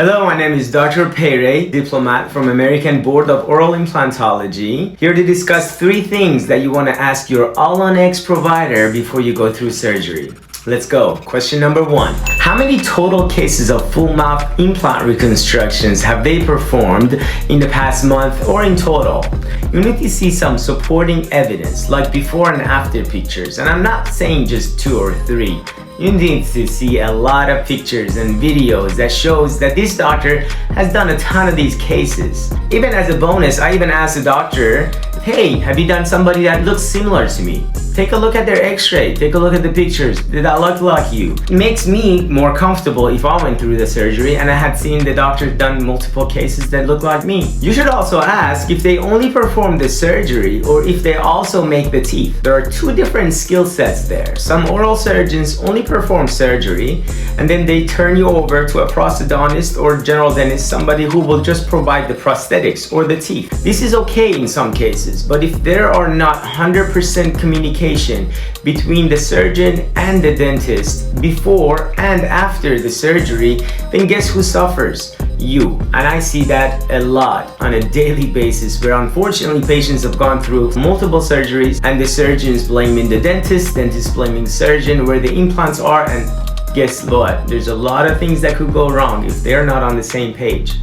Hello, my name is Dr. Pere, diplomat from American Board of Oral Implantology, here to discuss 3 things that you want to ask your AllonX provider before you go through surgery. Let's go. Question number 1. How many total cases of full mouth implant reconstructions have they performed in the past month or in total? You need to see some supporting evidence like before and after pictures, and I'm not saying just 2 or 3. You need to see a lot of pictures and videos that shows that this doctor has done a ton of these cases. Even as a bonus, I even asked the doctor, hey, have you done somebody that looks similar to me? Take a look at their x-ray, take a look at the pictures. Did that look like you? It makes me more comfortable if I went through the surgery and I had seen the doctor done multiple cases that look like me. You should also ask if they only perform the surgery or if they also make the teeth. There are 2 different skill sets there. Some oral surgeons only perform surgery and then they turn you over to a prosthodontist or general dentist, somebody who will just provide the prosthetics or the teeth. This is okay in some cases, but if there are not 100% communication between the surgeon and the dentist before and after the surgery, then guess who suffers? You. And I see that a lot on a daily basis where unfortunately patients have gone through multiple surgeries and the surgeon's blaming the dentist blaming the surgeon where the implants are, and guess what? There's a lot of things that could go wrong if they're not on the same page.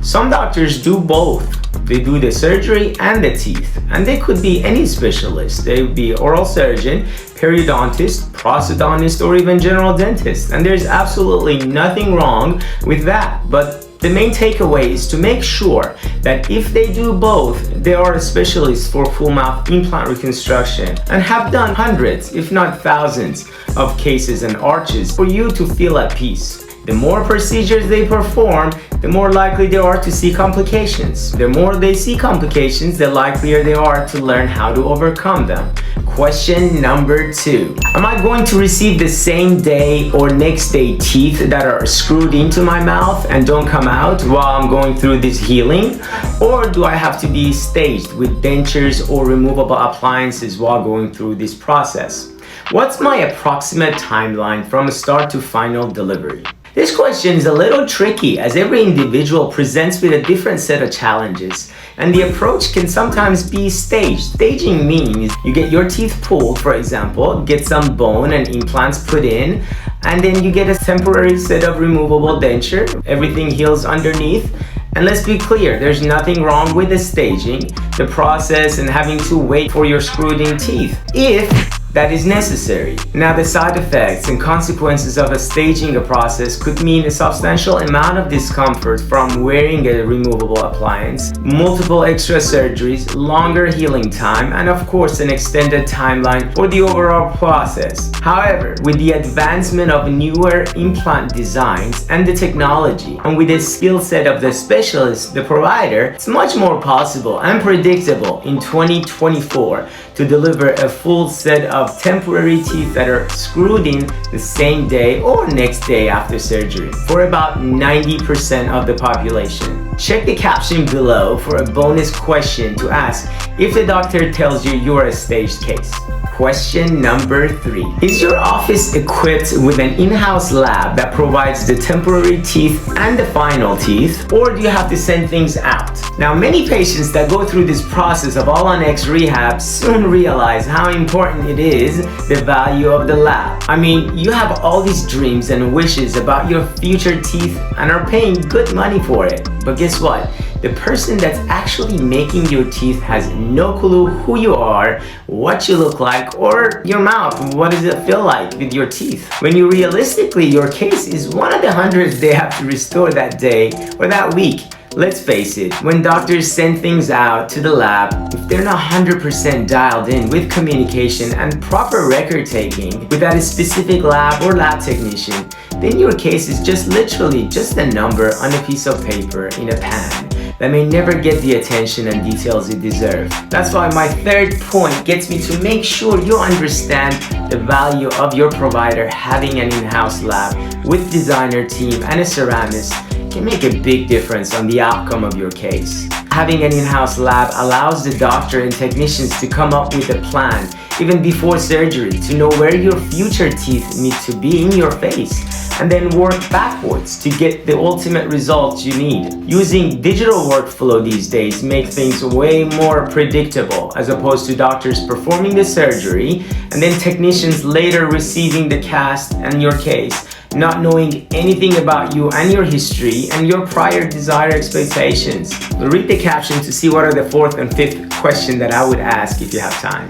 Some doctors do both. They do the surgery and the teeth, and they could be any specialist. They would be oral surgeon, periodontist, prosthodontist, or even general dentist, and there's absolutely nothing wrong with that. But the main takeaway is to make sure that if they do both, they are a specialist for full mouth implant reconstruction and have done hundreds, if not thousands, of cases and arches for you to feel at peace. The more procedures they perform, the more likely they are to see complications. The more they see complications, the likelier they are to learn how to overcome them. Question number 2. Am I going to receive the same day or next day teeth that are screwed into my mouth and don't come out while I'm going through this healing? Or do I have to be staged with dentures or removable appliances while going through this process? What's my approximate timeline from start to final delivery? This question is a little tricky as every individual presents with a different set of challenges, and the approach can sometimes be staged. Staging means you get your teeth pulled, for example, get some bone and implants put in, and then you get a temporary set of removable denture. Everything heals underneath. And let's be clear, there's nothing wrong with the staging, the process, and having to wait for your screwed in teeth, if that is necessary. Now, the side effects and consequences of staging a process could mean a substantial amount of discomfort from wearing a removable appliance, multiple extra surgeries, longer healing time, and of course an extended timeline for the overall process. However, with the advancement of newer implant designs and the technology, and with the skill set of the specialist, the provider, it's much more possible and predictable in 2024 to deliver a full set of temporary teeth that are screwed in the same day or next day after surgery for about 90% of the population. Check the caption below for a bonus question to ask if the doctor tells you you're a staged case. Question number 3. Is your office equipped with an in-house lab that provides the temporary teeth and the final teeth, or do you have to send things out? Now, many patients that go through this process of AllonX rehab soon realize how important it is, the value of the lab. I mean, you have all these dreams and wishes about your future teeth and are paying good money for it. But guess what? The person that's actually making your teeth has no clue who you are, what you look like, or your mouth. What does it feel like with your teeth? When you realistically, your case is one of the hundreds they have to restore that day or that week. Let's face it, when doctors send things out to the lab, if they're not 100% dialed in with communication and proper record taking with that specific lab or lab technician, then your case is just literally just a number on a piece of paper in a pan that may never get the attention and details it deserves. That's why my 3rd point gets me to make sure you understand the value of your provider having an in-house lab with designer team and a ceramist can make a big difference on the outcome of your case. Having an in-house lab allows the doctor and technicians to come up with a plan even before surgery, to know where your future teeth need to be in your face, and then work backwards to get the ultimate results you need. Using digital workflow these days make things way more predictable, as opposed to doctors performing the surgery and then technicians later receiving the cast and your case, not knowing anything about you and your history and your prior desired expectations. Read the caption to see what are the fourth and fifth question that I would ask if you have time.